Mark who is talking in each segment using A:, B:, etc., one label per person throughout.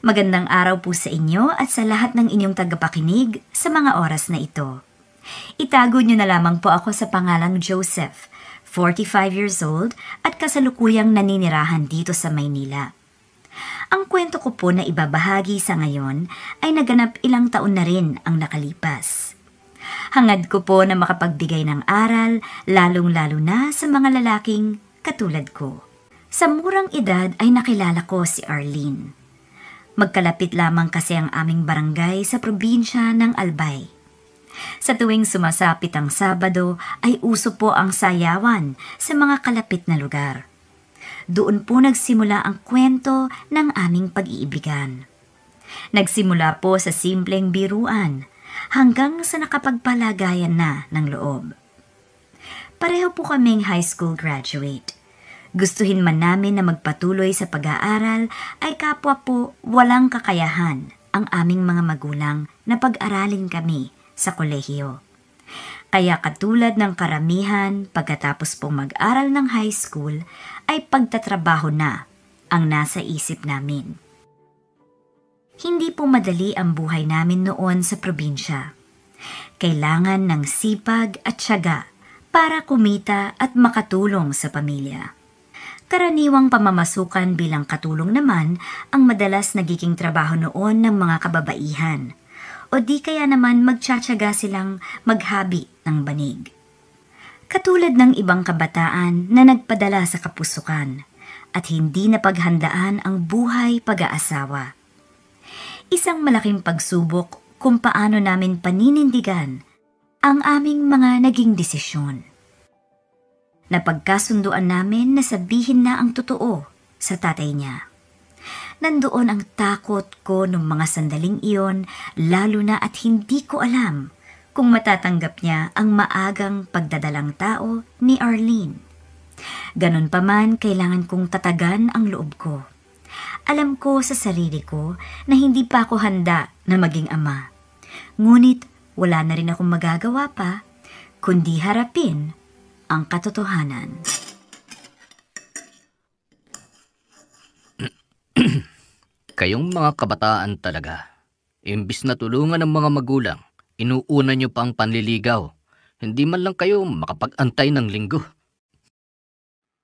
A: Magandang araw po sa inyo at sa lahat ng inyong tagapakinig sa mga oras na ito. Itago niyo na lamang po ako sa pangalang Joseph, 45 years old at kasalukuyang naninirahan dito sa Maynila. Ang kwento ko po na ibabahagi sa ngayon ay naganap ilang taon na rin ang nakalipas. Hangad ko po na makapagbigay ng aral, lalong-lalo na sa mga lalaking katulad ko. Sa murang edad ay nakilala ko si Arlene. Magkalapit lamang kasi ang aming barangay sa probinsya ng Albay. Sa tuwing sumasapit ang Sabado ay uso po ang sayawan sa mga kalapit na lugar. Doon po nagsimula ang kwento ng aming pag-iibigan. Nagsimula po sa simpleng biruan hanggang sa nakapagpalagayan na ng loob. Pareho po kaming high school graduate. Gustuhin man namin na magpatuloy sa pag-aaral ay kapwa po walang kakayahan ang aming mga magulang na pag-aralin kami sa kolehiyo. Kaya katulad ng karamihan pagkatapos pong mag-aral ng high school ay pagtatrabaho na ang nasa isip namin. Hindi po madali ang buhay namin noon sa probinsya. Kailangan ng sipag at tiyaga para kumita at makatulong sa pamilya. Karaniwang pamamasukan bilang katulong naman ang madalas nagiging trabaho noon ng mga kababaihan o di kaya naman magtsatsaga silang maghabi ng banig. Katulad ng ibang kabataan na nagpadala sa kapusukan at hindi napaghandaan ang buhay pag-aasawa. Isang malaking pagsubok kung paano namin paninindigan ang aming mga naging desisyon. Napagkasunduan namin na sabihin na ang totoo sa tatay niya. Nandoon ang takot ko nung mga sandaling iyon, lalo na at hindi ko alam kung matatanggap niya ang maagang pagdadalang tao ni Arlene. Ganon pa man, kailangan kong tatagan ang loob ko. Alam ko sa sarili ko na hindi pa ako handa na maging ama. Ngunit wala na rin akong magagawa pa, kundi harapin ang katotohanan.
B: Kayong mga kabataan talaga. Imbis na tulungan ng mga magulang, inuuna nyo pa ang panliligaw. Hindi man lang kayo makapag-antay ng linggo.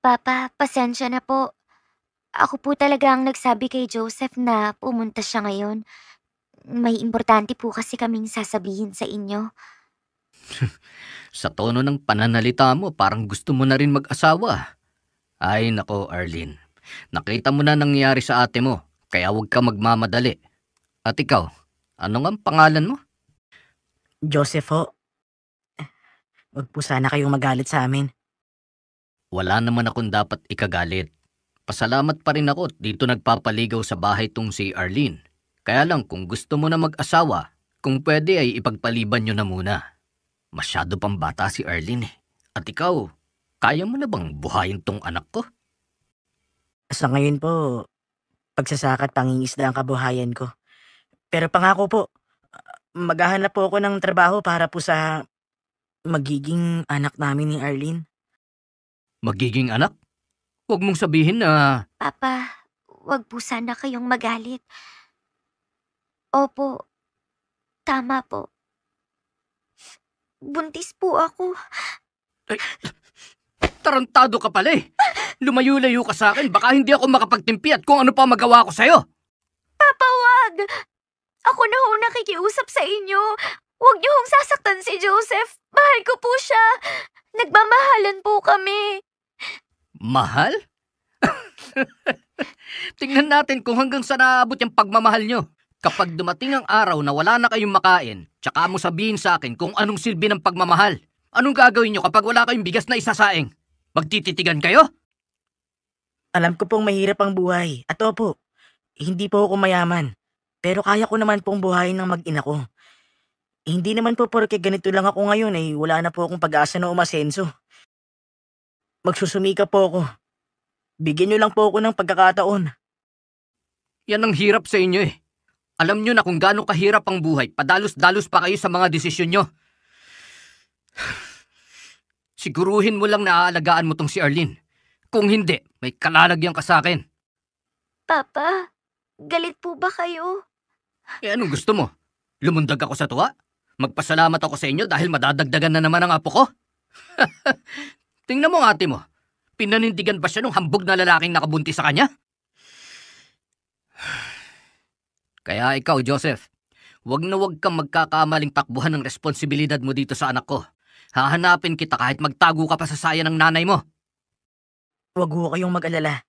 C: Papa, pasensya na po. Ako po talaga ang nagsabi kay Joseph na pumunta siya ngayon. May importante po kasi kaming sasabihin sa inyo.
B: Sa tono ng pananalita mo, parang gusto mo na rin mag-asawa. Ay nako, Arlene. Nakita mo na nangyari sa ate mo, kaya huwag ka magmamadali. At ikaw, ano nga ang pangalan mo?
D: Joseph ho. Huwag po sana kayong magalit sa amin.
B: Wala naman akong dapat ikagalit. Pasalamat pa rin ako at dito nagpapaligaw sa bahay tong si Arlene. Kaya lang kung gusto mo na mag-asawa, kung pwede ay ipagpaliban nyo na muna. Masyado pang bata si Arlene. At ikaw, kaya mo na bang buhayin tong anak ko?
D: Sa ngayon po, pagsasaka at pangingisda ang kabuhayan ko. Pero pangako po, maghahanap po ako ng trabaho para po sa magiging anak namin ni Arlene.
B: Magiging anak? Huwag mong sabihin na...
C: Papa, wag po sana kayong magalit. Opo, tama po. Buntis po ako.
B: Ay, tarantado ka pala eh. Lumayo-layo ka sa akin, baka hindi ako makapagtimpi at kung ano pa magawa ko sa'yo.
C: Papa, wag! Ako na ho nakikiusap sa inyo. Huwag niyo hong sasaktan si Joseph. Mahal ko po siya. Nagmamahalan po kami.
B: Mahal? Tingnan natin kung hanggang saan naabot yung pagmamahal nyo. Kapag dumating ang araw na wala na kayong makain, tsaka mo sabihin sa akin kung anong silbi ng pagmamahal. Anong gagawin nyo kapag wala kayong bigas na isasaing? Magtititigan kayo?
D: Alam ko pong mahirap ang buhay. At opo, hindi po ako mayaman. Pero kaya ko naman pong buhayin ng mag-ina ko. Hindi naman po porke ganito lang ako ngayon ay wala na po akong pag-asa na umasenso. Magsusumika po ako. Bigyan niyo lang po ako ng pagkakataon.
B: Yan ang hirap sa inyo eh. Alam nyo na kung gaano kahirap ang buhay, padalos-dalos pa kayo sa mga desisyon nyo. Siguruhin mo lang na aalagaan mo tong si Arlene. Kung hindi, may kalalagyan ka sa akin.
C: Papa, galit po ba kayo?
B: Anong gusto mo? Lumundag ako sa tuwa? Magpasalamat ako sa inyo dahil madadagdagan na naman ang apo ko? Tingnan mo ate mo. Pinanindigan ba siya nung hambog na lalaking nakabuntis sa kanya? Kaya ikaw, Joseph, wag na wag kang magkakamaling takbuhan ng responsibilidad mo dito sa anak ko. Hahanapin kita kahit magtago ka pa sa saya ng nanay mo.
D: Huwag ho kayong mag-alala.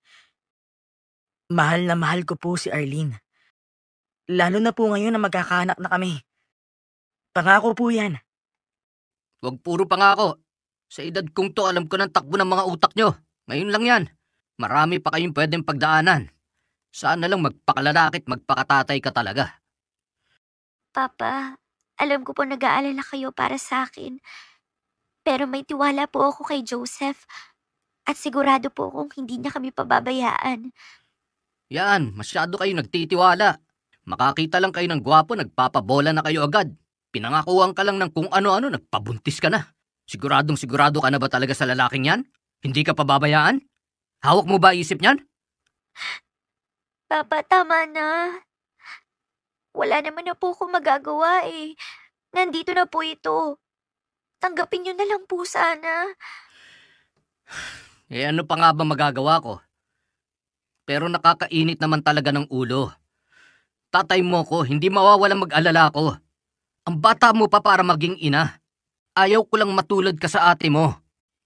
D: Mahal na mahal ko po si Arlene. Lalo na po ngayon na magkakaanak na kami. Pangako po yan.
B: Huwag puro pangako. Sa edad kong to, alam ko ng takbo ng mga utak nyo. Ngayon lang yan. Marami pa kayong pwedeng pagdaanan. Sana lang magpakalalakit, magpakatatay ka talaga.
C: Papa, alam ko po nag-aalala kayo para sa akin. Pero may tiwala po ako kay Joseph. At sigurado po akong hindi niya kami pababayaan.
B: Yan, masyado kayo nagtitiwala. Makakita lang kayo ng gwapo, nagpapabola na kayo agad. Pinangakuhan ka lang ng kung ano-ano, nagpabuntis ka na. Siguradong sigurado ka na ba talaga sa lalaking yan? Hindi ka pababayaan? Hawak mo ba isip niyan?
C: Papa, tama na. Wala naman na po akong magagawa eh. Nandito na po ito. Tanggapin niyo na lang po sana.
B: Ano pa nga ba magagawa ko? Pero nakakainit naman talaga ng ulo. Tatay mo ko, hindi mawawalang mag-alala ko. Ang bata mo pa para maging ina. Ayaw ko lang matulad ka sa ate mo.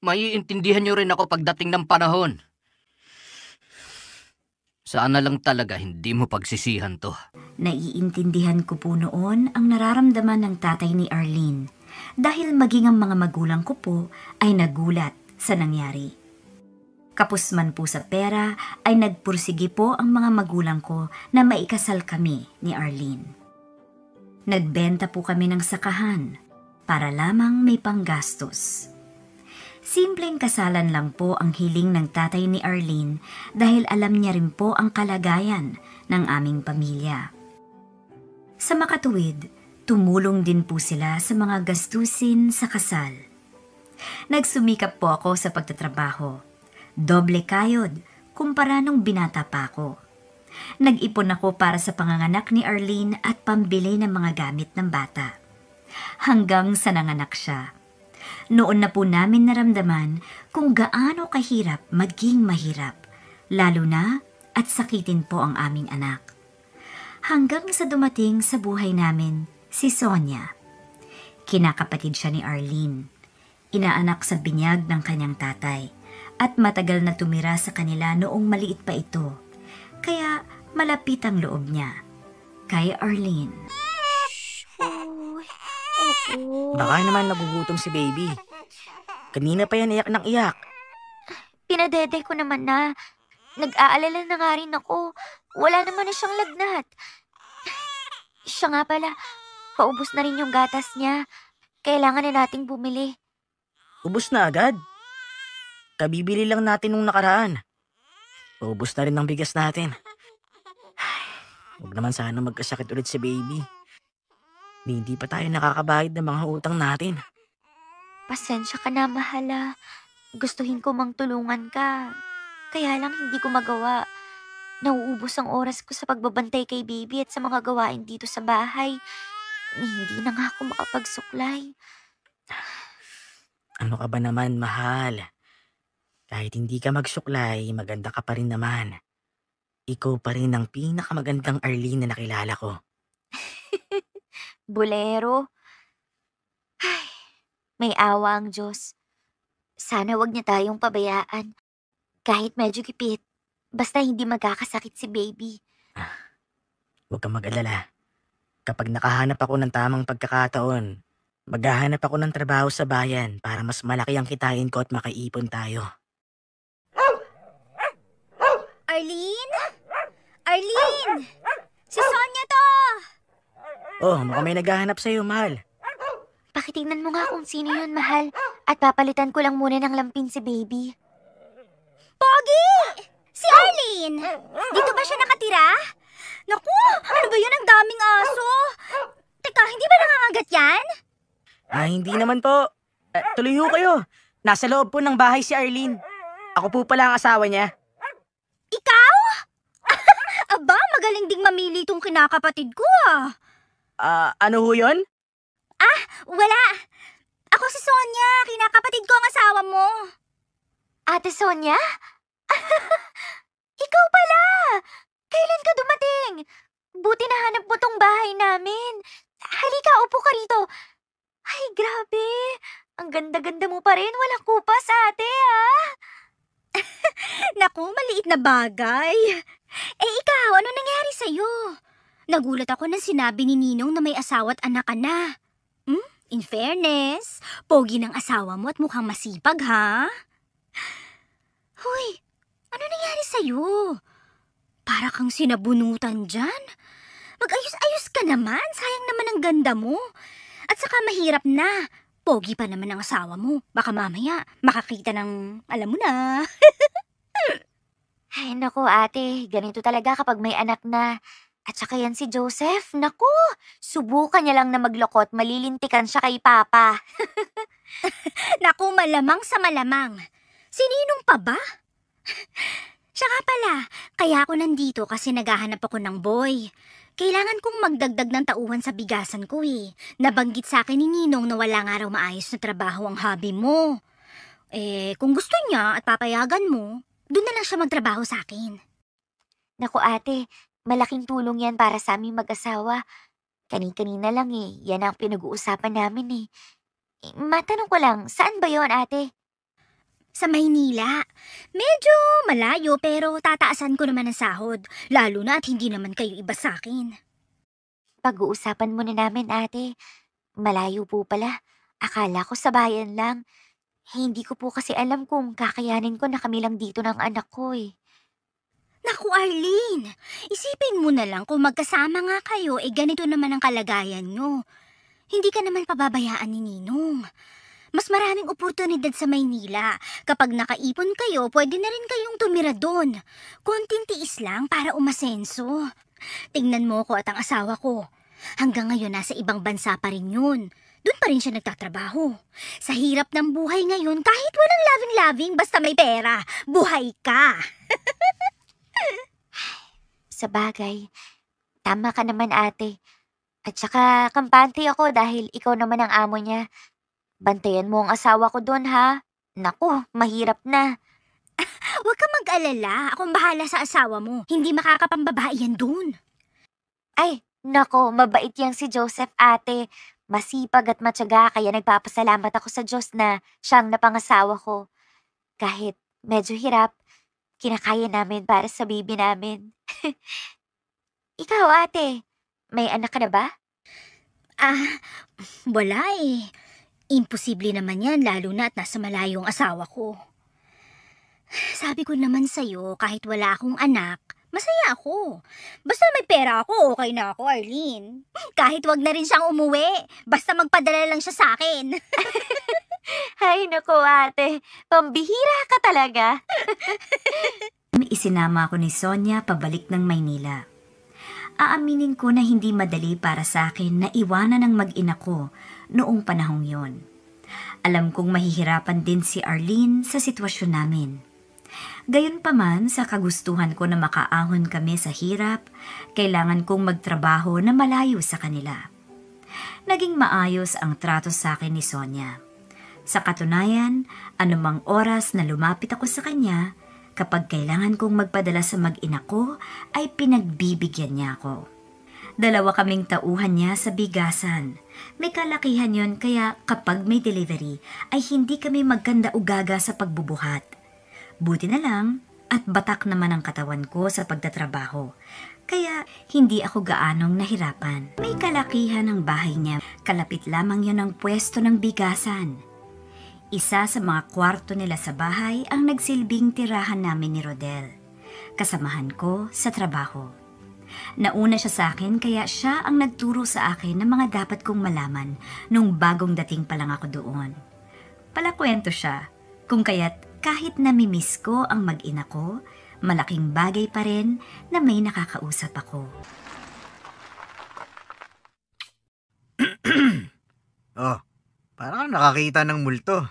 B: Maiintindihan niyo rin ako pagdating ng panahon. Sana lang talaga hindi mo pagsisihan to.
A: Naiintindihan ko po noon ang nararamdaman ng tatay ni Arlene dahil maging ang mga magulang ko po ay nagulat sa nangyari. Kapos man po sa pera ay nagpursige po ang mga magulang ko na maikasal kami ni Arlene. Nagbenta po kami ng sakahan para lamang may panggastos. Simpleng kasalan lang po ang hiling ng tatay ni Arlene dahil alam niya rin po ang kalagayan ng aming pamilya. Sa makatuwid, tumulong din po sila sa mga gastusin sa kasal. Nagsumikap po ako sa pagtatrabaho. Doble kayod kumpara nung binata pa ako. Nag-ipon ako para sa panganganak ni Arlene at pambili ng mga gamit ng bata. Hanggang sa nanganak siya. Noon na po namin naramdaman kung gaano kahirap maging mahirap, lalo na at sakitin po ang aming anak. Hanggang sa dumating sa buhay namin si Sonia. Kinakapatid siya ni Arlene. Inaanak sa binyag ng kanyang tatay at matagal na tumira sa kanila noong maliit pa ito. Kaya malapit ang loob niya kay Arlene.
C: Opo.
D: Baka naman nagugutom si baby. Kanina pa yan iyak ng iyak.
C: Pinadede ko naman na. Nag-aalala na nga rin ako. Wala naman na siyang lagnat. Siya nga pala, paubos na rin yung gatas niya. Kailangan na nating bumili.
D: Ubus na agad. Kabibili lang natin nung nakaraan. Ubus na rin ang bigas natin. Huwag naman sana magkasakit ulit si baby. Hindi pa tayo nakakabayad ng mga utang natin.
C: Pasensya ka na, mahala. Gustuhin ko mang tulungan ka. Kaya lang hindi ko magawa. Nauubos ang oras ko sa pagbabantay kay baby at sa mga gawain dito sa bahay. Hindi na nga ako makapagsuklay.
D: Ano ka ba naman, mahal? Kahit hindi ka magsuklay, maganda ka pa rin naman. Ikaw pa rin ang pinakamagandang Arlene na nakilala ko.
C: Bolero. Ay, may awa ang Diyos. Sana wag niya tayong pabayaan. Kahit medyo gipit, basta hindi magkakasakit si baby.
D: Huwag kang mag-alala. Kapag nakahanap ako ng tamang pagkakataon, maghahanap ako ng trabaho sa bayan para mas malaki ang kitain ko at makaipon tayo.
E: Arlene? Arlene! Si Sonia to!
D: Oh, mukhang may naghahanap sa'yo, mahal.
C: Pakitingnan mo nga kung sino yun, mahal. At papalitan ko lang muna ng lampin si baby.
E: Pogi! Si Arlene! Dito ba siya nakatira? Naku, ano ba yun? Ang daming aso! Teka, hindi ba nangangagat yan?
D: Hindi naman po. Tuloy ho kayo. Nasa loob po ng bahay si Arlene. Ako po pala ang asawa niya.
E: Ikaw? Aba, magaling ding mamili tong kinakapatid ko ah.
D: Ano ho yun?
E: Wala. Ako si Sonia, kinakapatid ko ang asawa mo.
C: Ate Sonia? Ikaw pala! Kailan ka dumating? Buti nahanap mo tong bahay namin. Halika, upo ka rito. Ay, grabe. Ang ganda-ganda mo pa rin. Walang kupas, ate, ah.
E: Naku, maliit na bagay. Ikaw, ano nangyari sa'yo? Nagulat ako nang sinabi ni Ninong na may asawa at anak ka na. In fairness, pogi ng asawa mo at mukhang masipag, ha? Huy, ano nangyari sa'yo? Para kang sinabunutan dyan. Mag-ayos-ayos ka naman, sayang naman ang ganda mo. At saka mahirap na. Pogi pa naman ang asawa mo. Baka mamaya makakita ng, alam mo na.
C: Ay, naku, ate. Ganito talaga kapag may anak na. At saka yan si Joseph. Naku, subukan niya lang na magloko at malilintikan siya kay Papa.
E: Naku, malamang sa malamang. Sininong pa ba? Siya nga pala, kaya ako nandito kasi naghahanap ako ng boy. Kailangan kong magdagdag ng tauhan sa bigasan ko eh. Nabanggit sa akin ni Ninong na wala nga raw maayos na trabaho ang hobby mo. Kung gusto niya at papayagan mo, doon na lang siya magtrabaho sa akin.
C: Naku, ate. Malaking tulong yan para sa aming mag-asawa. Kani-kanina lang eh. Yan ang pinag-uusapan namin eh. Matanong ko lang, saan ba yon, ate?
E: Sa Maynila. Medyo malayo pero tataasan ko naman ang sahod. Lalo na at hindi naman kayo iba sa akin.
C: Pag-uusapan muna namin, ate. Malayo po pala. Akala ko sa bayan lang. Hindi ko po kasi alam kung kakayanin ko na kami lang dito ng anak ko eh.
E: Naku, Arlene, isipin mo na lang kung magkasama nga kayo, ganito naman ang kalagayan nyo. Hindi ka naman pababayaan ni Ninong. Mas maraming oportunidad sa Maynila. Kapag nakaipon kayo, pwede na rin kayong tumira doon. Konting tiis lang para umasenso. Tingnan mo ko at ang asawa ko. Hanggang ngayon nasa ibang bansa pa rin yun. Doon pa rin siya nagtatrabaho. Sa hirap ng buhay ngayon, kahit walang loving-loving, basta may pera, buhay ka.
C: Sa bagay, tama ka naman, ate. At saka kampante ako dahil ikaw naman ang amo niya. Bantayan mo ang asawa ko doon, ha? Naku, mahirap na.
E: Huwag ka mag-alala. Akong bahala sa asawa mo. Hindi makakapambabae yan doon.
C: Ay, nako, mabait yang si Joseph, ate. Masipag at matyaga kaya nagpapasalamat ako sa Diyos na siyang napangasawa ko. Kahit medyo hirap, kinakaya namin para sa baby namin. Ikaw, ate, may anak ka na ba?
E: Wala eh. Imposible naman yan lalo na at nasa malayo ang asawa ko. Sabi ko naman sa'yo, kahit wala akong anak, masaya ako. Basta may pera ako, okay na ako, Arlene. Kahit wag na rin siyang umuwi, basta magpadala lang siya sa akin.
C: Ay, naku, ate. Pambihira ka talaga.
A: Isinama ako ni Sonia pabalik ng Maynila. Aaminin ko na hindi madali para sa akin na iwanan ng mag-ina ko noong panahong yon. Alam kong mahihirapan din si Arlene sa sitwasyon namin. Gayunpaman, sa kagustuhan ko na makaahon kami sa hirap, kailangan kong magtrabaho na malayo sa kanila. Naging maayos ang trato sa akin ni Sonia. Sa katunayan, anumang oras na lumapit ako sa kanya, kapag kailangan kong magpadala sa mag-ina ko, ay pinagbibigyan niya ako. 2 kaming tauhan niya sa bigasan. May kalakihan yon kaya kapag may delivery, ay hindi kami magkanda-ugaga sa pagbubuhat. Buti na lang at batak naman ang katawan ko sa pagtatrabaho. Kaya hindi ako gaanong nahirapan. May kalakihan ang bahay niya. Kalapit lamang yon ang pwesto ng bigasan. Isa sa mga kwarto nila sa bahay ang nagsilbing tirahan namin ni Rodel. Kasamahan ko sa trabaho. Nauna siya sa akin kaya siya ang nagturo sa akin ng mga dapat kong malaman nung bagong dating pa lang ako doon. Palakwento siya kung kaya't kahit namimiss ko ang mag-ina ko, malaking bagay pa rin na may nakakausap ako.
F: Oh, parang nakakita ng multo.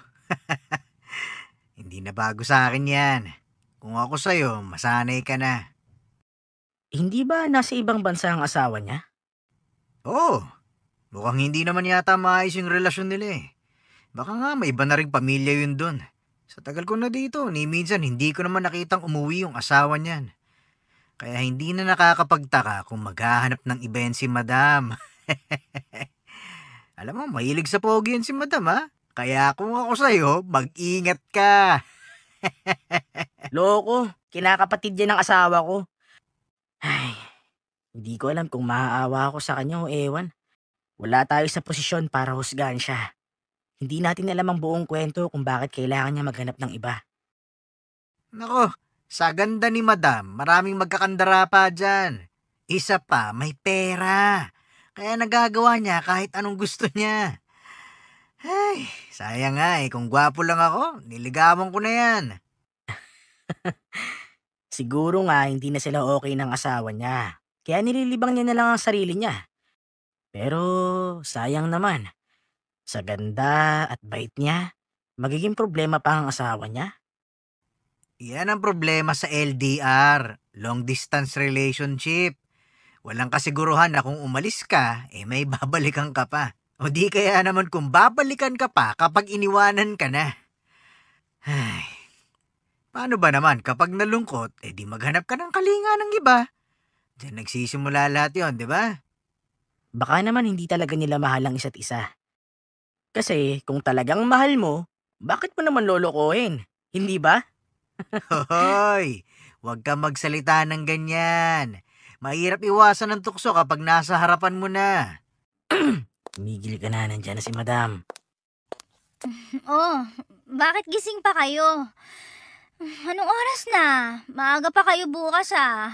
F: Hindi na bago sa akin yan. Kung ako sa'yo, masanay ka na.
D: Hindi ba nasa ibang bansa ang asawa niya?
F: Oo, mukhang hindi naman yata maayos yung relasyon nila eh. Baka nga may iba na ring pamilya yun dun. Sa tagal ko na dito, ni minsan hindi ko naman nakitang umuwi yung asawa niyan. Kaya hindi na nakakapagtaka kung maghahanap ng iba yan si Madam. Alam mo, mahilig sa pogi yan si Madam ha. Kaya kung ako sa'yo, mag-ingat ka.
D: Loko, kinakapatid yan ng asawa ko. Ay, hindi ko alam kung maaawa ako sa kanya o ewan. Wala tayo sa posisyon para husgahan siya. Hindi natin alam ang buong kwento kung bakit kailangan niya maghanap ng iba.
F: Nako, sa ganda ni Madam, maraming magkakandara pa dyan. Isa pa, may pera. Kaya nagagawa niya kahit anong gusto niya. Ay, sayang nga eh. Kung gwapo lang ako, niligawan ko na yan.
D: Siguro nga hindi na sila okay ng asawa niya. Kaya nililibang niya na lang ang sarili niya. Pero sayang naman. Sa ganda at bait niya, magiging problema pa ang asawa niya.
F: Yan ang problema sa LDR, long distance relationship. Walang kasiguruhan na kung umalis ka, may babalikan ka pa. O di kaya naman kung babalikan ka pa kapag iniwanan ka na. Ay, paano ba naman kapag nalungkot, di maghanap ka ng kalinga ng iba? Diyan nagsisimula lahat yun, di ba?
D: Baka naman hindi talaga nila mahal ang isa't isa. Kasi kung talagang mahal mo, bakit mo naman lolokohin? Hindi ba?
F: Hoy, huwag ka magsalita ng ganyan. Mahirap iwasan ng tukso kapag nasa harapan mo na.
D: Tumigil ka na, nandyan na si Madam.
E: Oh, bakit gising pa kayo? Anong oras na? Maaga pa kayo bukas ah.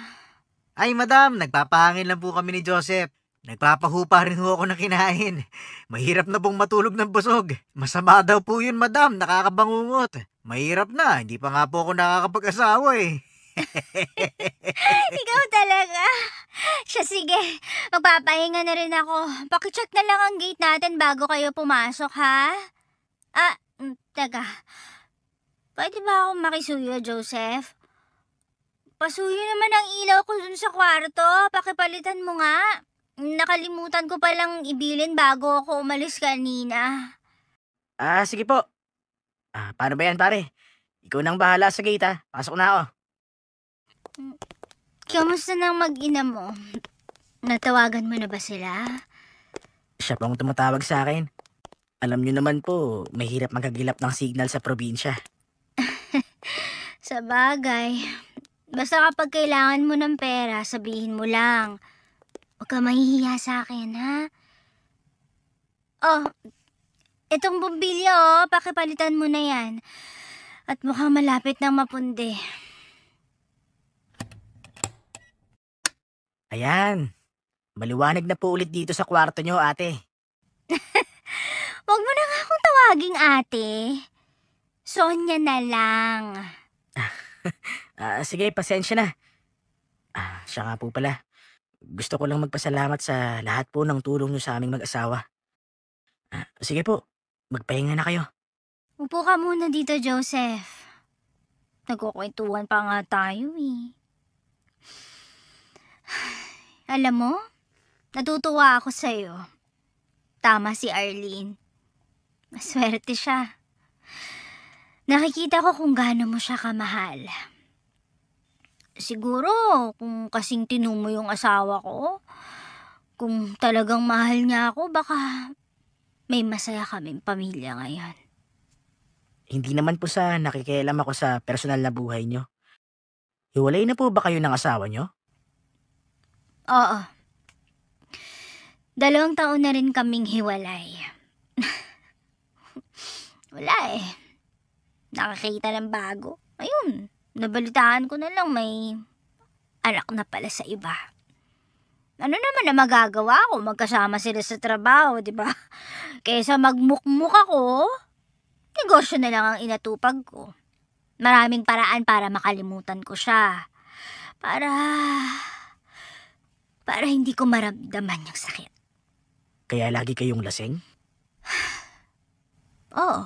F: Ay, Madam, nagpapahangin lang po kami ni Joseph. Nagpapahupa rin ho ako ng kinain. Mahirap na pong matulog ng busog. Masama daw po yun, Madam. Nakakabangungot. Mahirap na. Hindi pa nga po ako nakakapag-asawa eh.
E: Ikaw talaga. Siya, sige. Magpapahinga na rin ako. Pakicheck na lang ang gate natin bago kayo pumasok, ha? Teka. Pwede ba akong makisuyo, Joseph? Pasuyo naman ang ilaw ko dun sa kwarto. Pakipalitan mo nga. Nakalimutan ko palang ibilin bago ako umalis kanina.
D: Sige po. Paano ba yan, pare? Ikaw nang bahala sa gate, ha? Pasok na ako.
E: Kamusta nang mag-ina mo? Natawagan mo na ba sila?
D: Siya pong tumatawag sa akin. Alam niyo naman po, mahirap magkagilap ng signal sa probinsya.
E: Sa bagay. Basta kapag kailangan mo ng pera, sabihin mo lang. Huwag ka mahihiya sa akin, ha? Oh, itong bumbilya, pakipalitan mo na yan. At mukhang malapit nang mapundi.
D: Ayan. Maliwanag na po ulit dito sa kwarto niyo, ate.
E: Huwag mo na nga akong tawaging ate. Sonya na lang.
D: Sige, pasensya na. Siya nga po pala. Gusto ko lang magpasalamat sa lahat po ng tulong niyo sa aming mag-asawa. Sige po, magpahinga na kayo.
E: Upo ka muna dito, Joseph. Nagkukwentuhan pa nga tayo eh. Alam mo, natutuwa ako sa'yo. Tama si Arlene. Maswerte siya. Nakikita ko kung gaano mo siya kamahal. Siguro, kung kasing tinumo yung asawa ko, kung talagang mahal niya ako, baka may masaya kaming pamilya ngayon.
D: Hindi naman po sa nakikialam ako sa personal na buhay niyo. Hiwalay na po ba kayo ng asawa niyo?
E: Oo. 2 taon na rin kaming hiwalay. Wala eh. Nakakita ng bago. Ayun, nabalitaan ko na lang may anak na pala sa iba. Ano naman na magagawa ko? Magkasama sila sa trabaho, di ba? Kaysa magmukmuk ako, negosyo na lang ang inatupag ko. Maraming paraan para makalimutan ko siya. Para hindi ko maramdaman yung sakit.
D: Kaya lagi kayong lasing?
E: Oo.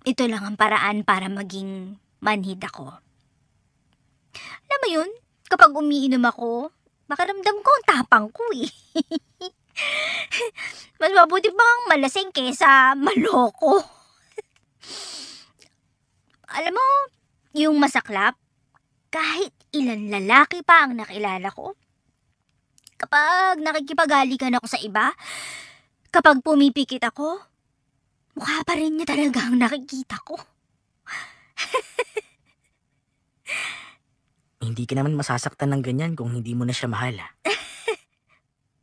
E: Ito lang ang paraan para maging manhid ako. Alam mo yun, Kapag umiinom ako, pakiramdam ko ang tapang ko eh. Mas mabuti pang malasing kesa maloko. Alam mo, yung masaklap, kahit ilan lalaki pa ang nakilala ko, kapag nakikipagalikan ako sa iba, kapag pumipikit ako, mukha pa rin niya talaga ang nakikita ko.
D: Hindi ka naman masasaktan ng ganyan kung hindi mo na siya mahal.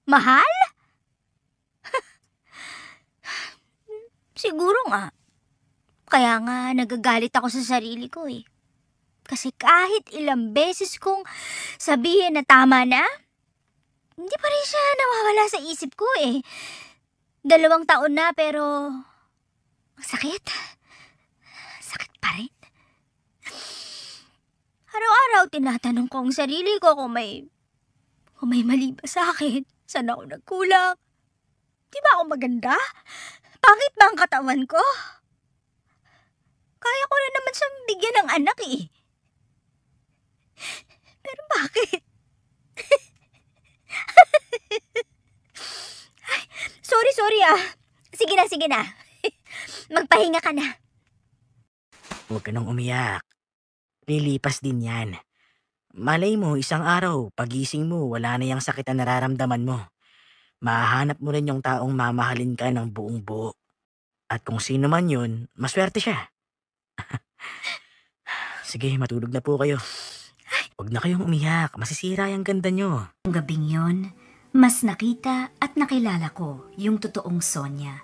E: Mahal? Siguro nga. Kaya nga nagagalit ako sa sarili ko eh. Kasi kahit ilang beses kong sabihin na tama na, hindi pa rin siya nawawala sa isip ko eh. 2 taon na pero ang sakit. Sakit pa rin. Araw-araw tinatanong ko ang sarili ko kung may mali ba sa akin. Saan ako nagkulang? Di ba ako maganda? Pangit ba ang katawan ko? Kaya ko na naman siyang bigyan ng anak eh. Pero bakit? Ay, sorry ah. Sige na. Magpahinga ka na.
D: Huwag ka nang umiyak. Lilipas din yan. Malay mo, isang araw, pagising mo, wala na yung sakit na nararamdaman mo. Mahahanap mo rin yung taong mamahalin ka ng buong buo. At kung sino man yun, maswerte siya. Sige, matulog na po kayo. Huwag na kayong umiyak, masisira yung ganda nyo.
A: Ang gabing yon, mas nakita at nakilala ko yung totoong Sonia.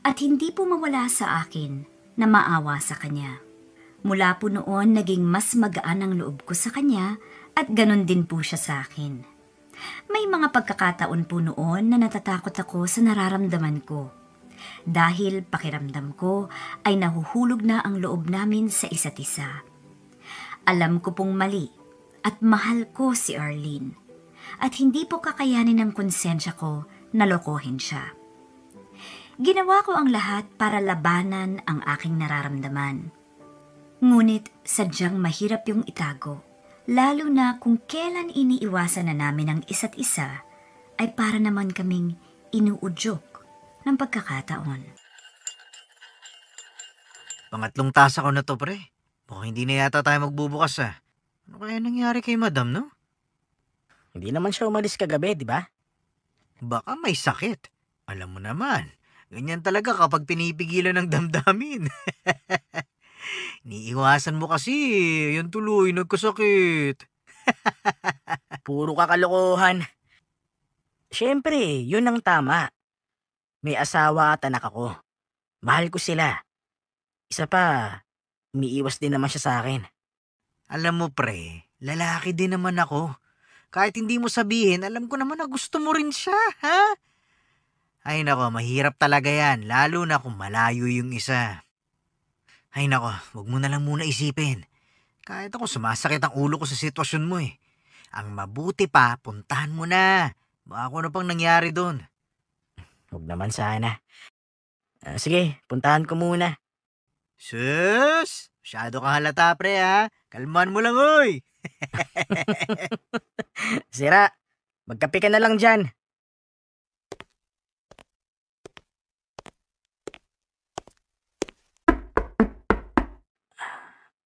A: At hindi po mawala sa akin na maawa sa kanya. Mula po noon, naging mas magaan ang loob ko sa kanya at ganun din po siya sa akin. May mga pagkakataon po noon na natatakot ako sa nararamdaman ko. Dahil pakiramdam ko ay nahuhulog na ang loob namin sa isa't isa. Alam ko pong mali at mahal ko si Arlene. At hindi po kakayanin ng konsensya ko na lokohin siya. Ginawa ko ang lahat para labanan ang aking nararamdaman. Ngunit sadyang mahirap yung itago, lalo na kung kailan iniiwasan na namin ang isa't isa ay para naman kaming inuudyok ng pagkakataon.
F: Pangatlong tasa ko na to, pre. Mukhang hindi na yata tayo magbubukas ah. Ano kaya nangyari kay madam, no?
D: Hindi naman siya umalis kagabi, di ba?
F: Baka may sakit. Alam mo naman, ganyan talaga kapag pinipigilan ng damdamin. Niiwasan mo kasi, yan tuloy, nagkasakit.
D: Puro kakalokohan. Siyempre, yun ang tama. May asawa at anak ako. Mahal ko sila. Isa pa, umiiwas din naman siya sa akin.
F: Alam mo pre, lalaki din naman ako. Kahit hindi mo sabihin, alam ko naman na gusto mo rin siya, ha? Ay nako, mahirap talaga yan, lalo na kung malayo yung isa. Ay nako, wag mo na lang muna isipin. Kahit ako, sumasakit ang ulo ko sa sitwasyon mo eh. Ang mabuti pa, puntahan mo na. Baka ano pang nangyari doon.
D: Huwag naman sana. Sige, puntahan ko muna.
F: Sus! Masyado kang halata pre ha. Kalman mo lang oy.
D: Sira, magkape ka na lang dyan.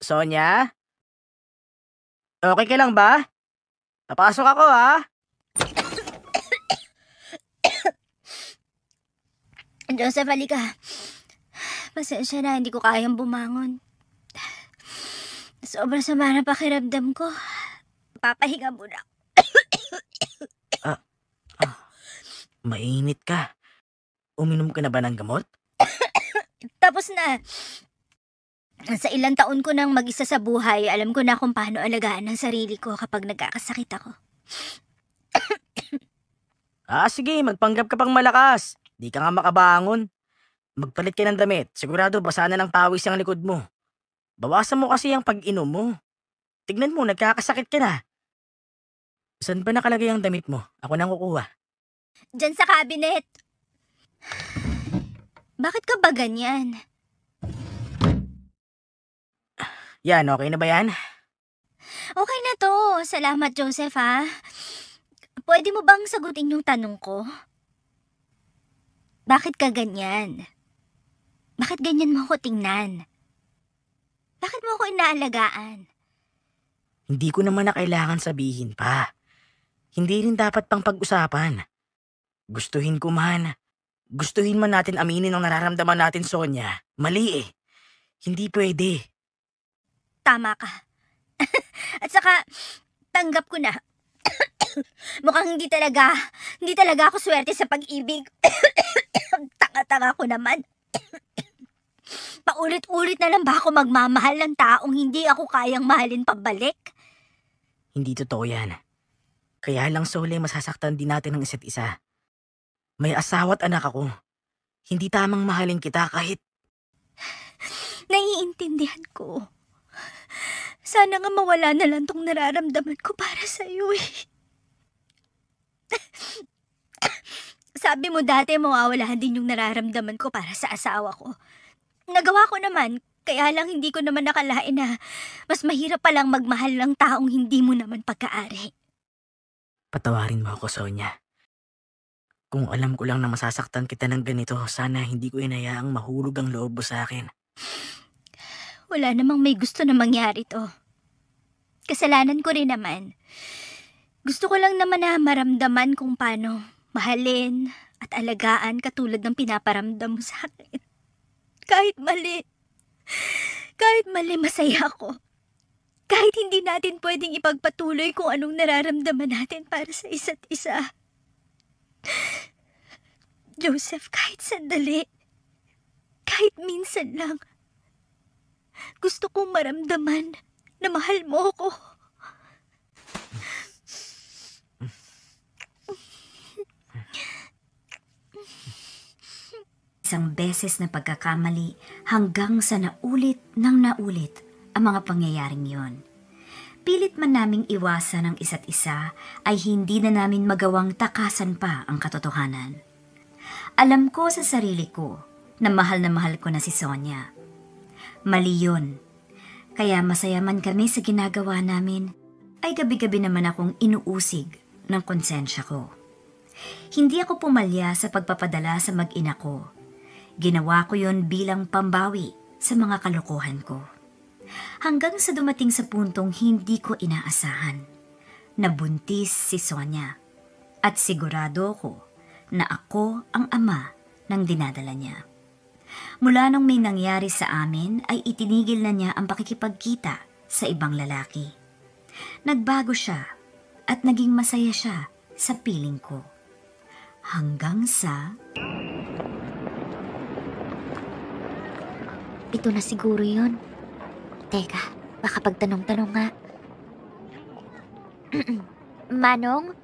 D: Sonia? Okay ka lang ba? Papasok ako ha.
E: Joseph, halika. Pasensya na, hindi ko kayang bumangon. Sobrang sama na pakiramdam ko. Papahinga muna.
D: Mainit ka. Uminom ka na ba ng gamot?
E: Tapos na. Sa ilang taon ko nang mag-isa sa buhay, alam ko na kung paano alagaan ang sarili ko kapag nagkakasakit ako.
D: Sige, magpanggap ka pang malakas. Di ka nga makabangon. Magpalit ka ng damit. Sigurado basa na ng pawis ang likod mo. Bawasan mo kasi ang pag-inom mo. Tignan mo, nagkakasakit ka na. Saan ba nakalagay ang damit mo? Ako nang kukuha.
E: Diyan sa cabinet. Bakit ka ba ganyan?
D: Yan, okay na ba yan?
E: Okay na to. Salamat, Joseph, ha? Pwede mo bang sagutin yung tanong ko? Bakit ka ganyan? Bakit ganyan mo ako tingnan? Bakit mo ako inaalagaan?
D: Hindi ko naman na kailangan sabihin pa. Hindi rin dapat pang pag-usapan. Gustuhin man natin aminin ang nararamdaman natin, Sonia. Mali eh. Hindi pwede.
E: Tama ka. At saka, tanggap ko na. Mukhang hindi talaga ako swerte sa pag-ibig. Tanga-tanga ko naman. Paulit-ulit na lang ba ako magmamahal ng taong hindi ako kayang mahalin pabalik?
D: Hindi totoo yan. Kaya lang, Sole, masasaktan din natin ang isa't isa. May asawa at anak ako. Hindi tamang mahalin kita kahit...
E: Naiintindihan ko. Sana nga mawala na lang tong nararamdaman ko para sa'yo eh. Sabi mo dati mawawala din yung nararamdaman ko para sa asawa ko. Nagawa ko naman, kaya lang hindi ko naman nakalain na mas mahirap palang magmahal ng taong hindi mo naman pagkaari.
D: Patawarin mo ako, Sonia. Kung alam ko lang na masasaktan kita ng ganito, sana hindi ko inayaang mahulog ang loob mo sa akin.
E: Wala namang may gusto na mangyari to. Kasalanan ko rin naman. Gusto ko lang naman na maramdaman kung paano mahalin at alagaan katulad ng pinaparamdam mo sa akin. Kahit mali masaya ako. Kahit hindi natin pwedeng ipagpatuloy kung anong nararamdaman natin para sa isa't isa. Joseph, kahit sandali, kahit minsan lang, gusto kong maramdaman na mahal mo ako.
A: Isang beses na pagkakamali hanggang sa naulit ang mga pangyayaring yon. Pilit man naming iwasan ang isa't isa ay hindi na namin magawang takasan pa ang katotohanan. Alam ko sa sarili ko na mahal ko na si Sonia. Mali yun. Kaya masaya man kami sa ginagawa namin, ay gabi-gabi naman akong inuusig ng konsensya ko. Hindi ako pumalya sa pagpapadala sa mag-ina ko. Ginawa ko yon bilang pambawi sa mga kalokohan ko. Hanggang sa dumating sa puntong hindi ko inaasahan. Nabuntis si Sonia. At sigurado ko na ako ang ama ng dinadala niya. Mula nung may nangyari sa amin ay itinigil na niya ang pakikipagkita sa ibang lalaki. Nagbago siya at naging masaya siya sa piling ko. Hanggang sa...
C: Ito na siguro yun. Teka, baka pagtanong-tanong nga. Manong,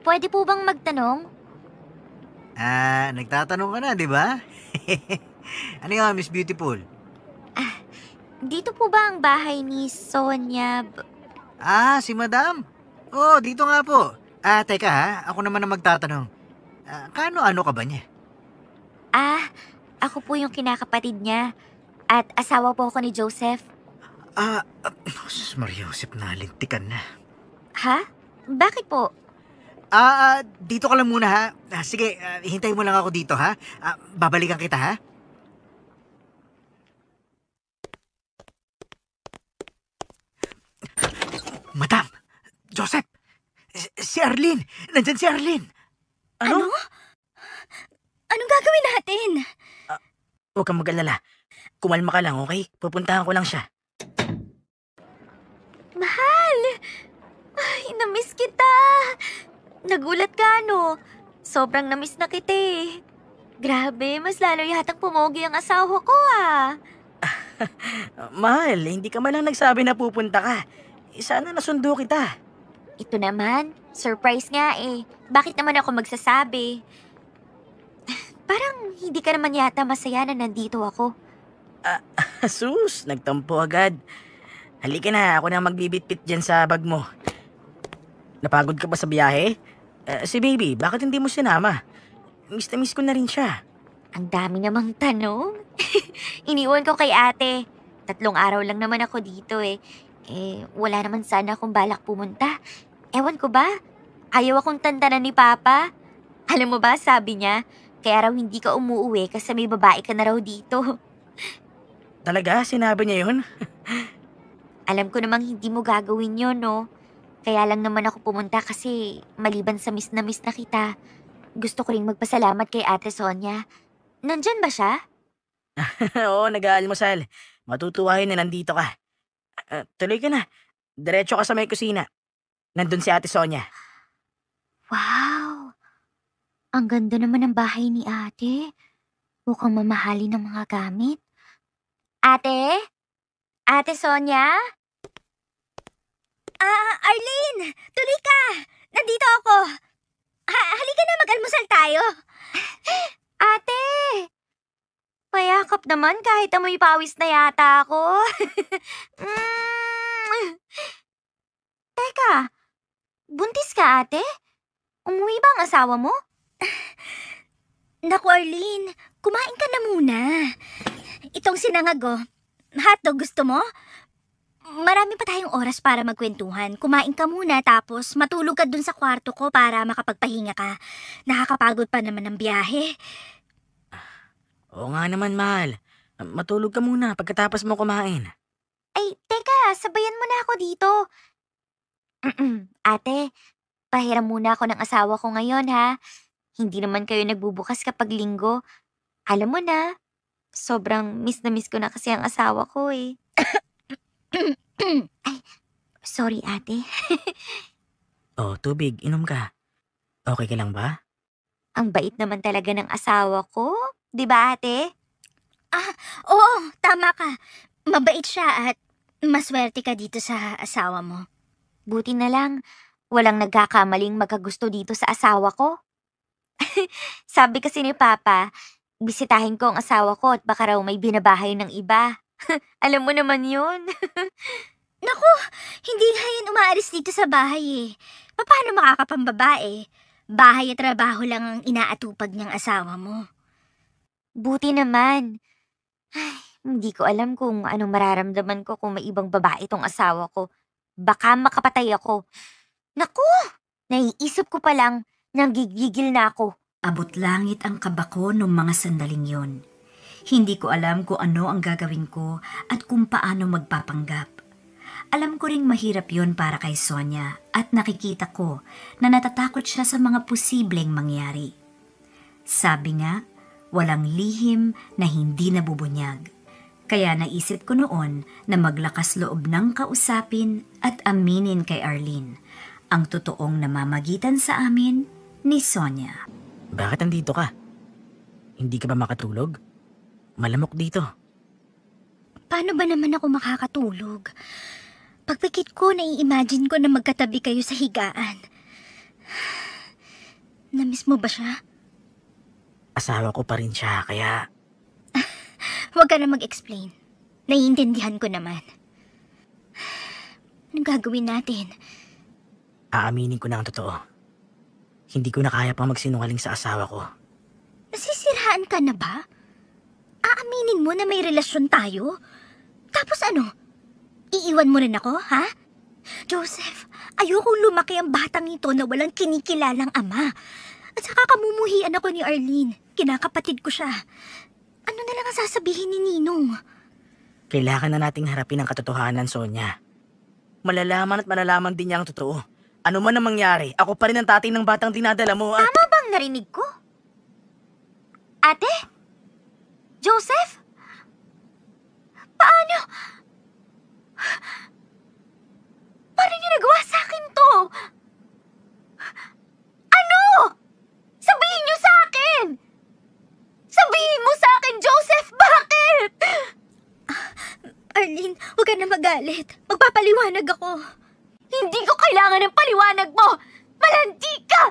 C: pwede po bang magtanong?
F: Nagtatanong ka na, di ba? Ano yun, Miss Beautiful?
C: Dito po ba ang bahay ni Sonia?
F: Si Madam. Oh, dito nga po. Teka ha, ako naman ang magtatanong. Kano-ano ka ba niya?
C: Ako po yung kinakapatid niya. At asawa po ako ni Joseph.
F: Maria Joseph, nalintikan na.
C: Ha? Bakit po?
F: Dito ka lang muna ha. Sige, hintayin mo lang ako dito ha. Babalikan kita ha. Madam! Joseph! Si Arlene! Nandyan si Arlene!
E: Ano? Anong gagawin natin?
D: Huwag kang mag-alala. Kumalma ka lang, okay? Pupuntahan ko lang siya.
C: Mahal! Ay, namiss kita! Nagulat ka, no? Sobrang namiss na kita eh. Grabe, mas lalo yatang pumogi ang asawa ko
D: Mahal, hindi ka man lang nagsabi na pupunta ka. Sana nasundo kita.
C: Ito naman, surprise nga eh. Bakit naman ako magsasabi? Parang hindi ka naman yata masaya na nandito ako.
D: Sus, nagtampo agad. Halika na, ako na magbibitbit dyan sa bag mo. Napagod ka ba sa biyahe? Si baby, bakit hindi mo sinama? Miss na miss ko na rin siya.
C: Ang dami namang tanong. Iniwan ko kay ate. 3 araw lang naman ako dito eh. Wala naman sana akong balak pumunta. Ewan ko ba? Ayaw akong tantanan ni Papa. Alam mo ba, sabi niya, kaya raw hindi ka umuuwi kasi may babae ka na raw dito.
D: Talaga? Sinabi niya yun?
C: Alam ko namang hindi mo gagawin yun, no? Kaya lang naman ako pumunta kasi maliban sa miss na kita, gusto ko ring magpasalamat kay Ate Sonia. Nandyan ba siya?
D: Oo, nag-aalmusal. Matutuwa yun na nandito ka. Tuloy ka na. Diretso ka sa may kusina. Nandun si Ate Sonia.
C: Wow! Ang ganda naman ng bahay ni Ate. Mukhang mamahali ng mga gamit. Ate? Ate Sonia?
E: Arlene! Tuloy ka! Nandito ako! Halika na, mag-almusal tayo!
C: Ate! Payakap naman kahit amoy pawis na yata ako. Teka, buntis ka ate? Umuwi ba ang asawa mo?
E: Naku, Arlene, kumain ka na muna. Itong sinangag, hotdog gusto mo? Marami pa tayong oras para magkwentuhan. Kumain ka muna tapos matulog ka dun sa kwarto ko para makapagpahinga ka. Nakakapagod pa naman ang biyahe.
D: Oo nga naman, mahal. Matulog ka muna pagkatapos mo kumain.
C: Ay, teka, sabayan mo na ako dito. Ate, pahiram muna ako ng asawa ko ngayon ha. Hindi naman kayo nagbubukas kapag linggo. Alam mo na, sobrang miss na miss ko na kasi ang asawa ko eh. Ay, sorry ate.
D: Oh, tubig, inom ka. Okay ka lang ba?
C: Ang bait naman talaga ng asawa ko. Di ba ate?
E: Oo, tama ka. Mabait siya at maswerte ka dito sa asawa mo.
C: Buti na lang, walang nagkakamaling magkagusto dito sa asawa ko. Sabi kasi ni Papa, bisitahin ko ang asawa ko at baka raw may binabahay ng iba. Alam mo naman yun.
E: Naku, hindi nga yan umaalis dito sa bahay eh. Paano makakapambabae? Bahay at trabaho lang ang inaatupag niyang asawa mo.
C: Buti naman. Ay, hindi ko alam kung anong mararamdaman ko kung may ibang babae itong asawa ko. Baka makapatay ako. Naku, naiisip ko pa lang, nanggigigil na ako.
A: Abot langit ang kaba ko noong mga sandaling yon. Hindi ko alam kung ano ang gagawin ko at kung paano magpapanggap. Alam ko ring mahirap yon para kay Sonia at nakikita ko na natatakot siya sa mga posibleng mangyari. Sabi nga, walang lihim na hindi nabubunyag. Kaya naisip ko noon na maglakas loob ng kausapin at aminin kay Arlene ang totoong namamagitan sa amin ni Sonia.
D: Bakit nandito ka? Hindi ka ba makatulog? Malamok dito.
E: Paano ba naman ako makakatulog? Pagpikit ko, nai-imagine ko na magkatabi kayo sa higaan. Namiss mo ba siya?
D: Asawa ko pa rin siya, kaya...
E: Huwag ka na mag-explain. Naiintindihan ko naman. Anong gagawin natin?
D: Aaminin ko na ang totoo. Hindi ko na kaya pang magsinungaling sa asawa ko.
E: Nasisiraan ka na ba? Aaminin mo na may relasyon tayo? Tapos ano? Iiwan mo rin ako, ha? Joseph, ayokong lumaki ang batang ito na walang kinikilalang ama. At saka kamumuhian ako ni Arlene. Kinakapatid ko siya. Ano na lang ang sasabihin ni Ninong?
D: Kailangan na nating harapin ang katotohanan, Sonia. Malalaman at malalaman din niya ang totoo. Ano man ang mangyari, ako pa rin ang tatay ng batang dinadala mo at...
C: Tama bang narinig ko? Ate? Joseph? Paano? Paano niyo nagawa sa akin to? Ano? Sabihin niyo sa akin! Sabihin mo sa akin, Joseph, bakit?
E: Arlene, huwag ka na magalit. Magpapaliwanag ako.
C: Hindi ko kailangan ng paliwanag mo! Malandi ka!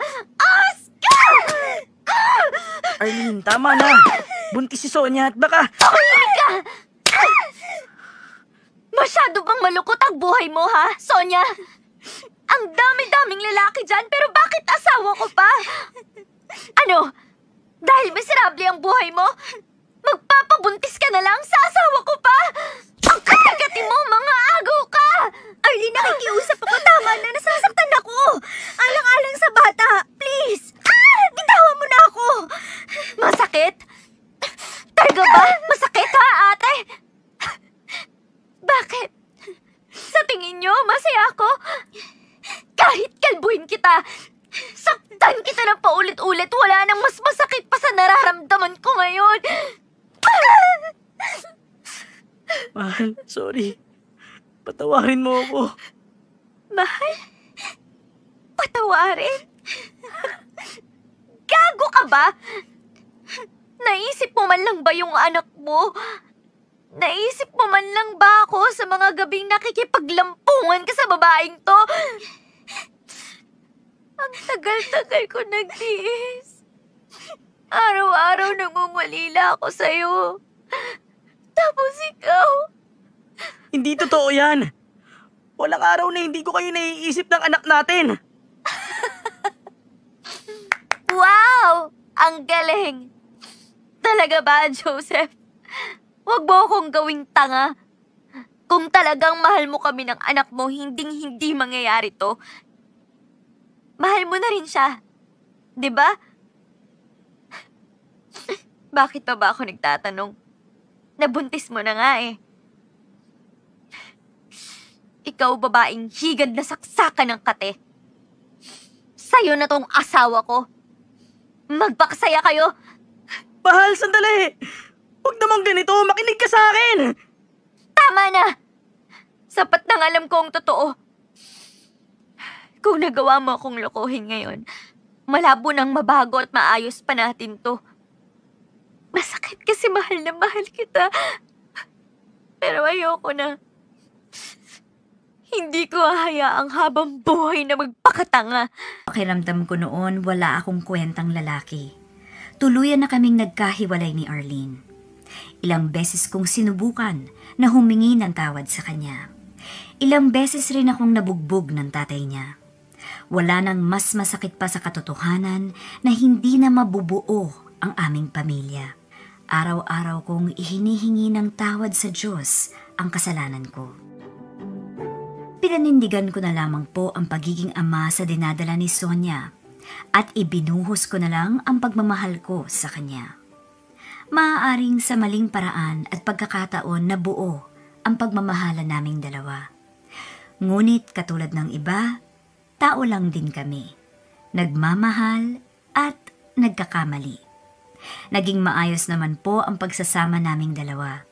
C: Aas ka!
D: Arlene, tama na! Buntis si Sonia at baka...
C: Tumahimik ka! Masyado bang malukot ang buhay mo, ha, Sonia? Ang dami-daming lalaki dyan, pero bakit asawa ko pa? Ano? Dahil miserable ang buhay mo? Magpapabuntis ka na lang sa asawa ko pa? Ang katagati mo, mga agaw ka!
E: Arlene, nakikiusap ako. Tama na, nasasaktan ako. Alang-alang sa bata. Please. Bitawan mo na ako.
C: Masakit? Talaga ba? Masakit ha, ate? Bakit? Sa tingin niyo, masaya ako? Kahit kalbuhin kita, saktan kita ng paulit-ulit, wala nang mas masakit pa sa nararamdaman ko ngayon.
D: Mahal, sorry. Patawarin mo ako.
C: Mahal? Patawarin? Gago ka ba? Naisip mo man lang ba yung anak mo? Naisip mo man lang ba ako sa mga gabing nakikipaglampungan ka sa babaeng to? Ang tagal-tagal ko nagtiis. Araw-araw nangungulila ako sa'yo. Tapos ikaw...
D: Hindi totoo yan. Walang araw na hindi ko kayo naiisip ng anak natin.
C: Wow! Ang galing! Talaga ba, Joseph? Huwag mo akong gawing tanga. Kung talagang mahal mo kami ng anak mo, hinding-hindi mangyayari to. Mahal mo na rin siya. 'Di ba? Bakit pa ba ako nagtatanong? Nabuntis mo na nga eh. Ikaw, babaeng higad na saksakan ng kate. Sa'yo na tong asawa ko. Magpaksaya kayo.
D: Mahal, sandali. Huwag naman ganito. Makinig ka sa akin.
C: Tama na. Sapat nang alam ko ang totoo. Kung nagawa mo akong lokohin ngayon, malabo nang mabago at maayos pa natin to. Masakit kasi mahal na mahal kita. Pero ayoko na. Hindi ko hahayaang habang buhay na magpakatanga.
A: Pakiramdam ko noon wala akong kwentang lalaki. Tuluyan na kaming nagkahiwalay ni Arlene. Ilang beses kong sinubukan na humingi ng tawad sa kanya. Ilang beses rin akong nabugbog ng tatay niya. Wala nang mas masakit pa sa katotohanan na hindi na mabubuo ang aming pamilya. Araw-araw kong ihinihingi ng tawad sa Diyos ang kasalanan ko. Pinanindigan ko na lamang po ang pagiging ama sa dinadala ni Sonia at ibinuhos ko na lang ang pagmamahal ko sa kanya. Maaaring sa maling paraan at pagkakataon na buo ang pagmamahala naming dalawa. Ngunit katulad ng iba, tao lang din kami. Nagmamahal at nagkakamali. Naging maayos naman po ang pagsasama naming dalawa.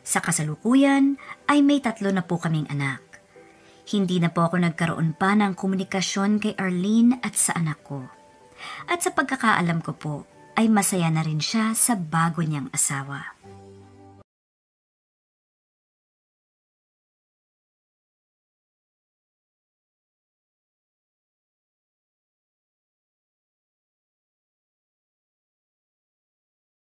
A: Sa kasalukuyan ay may 3 na po kaming anak. Hindi na po ako nagkaroon pa ng komunikasyon kay Arlene at sa anak ko. At sa pagkakaalam ko po, ay masaya na rin siya sa bago niyang asawa.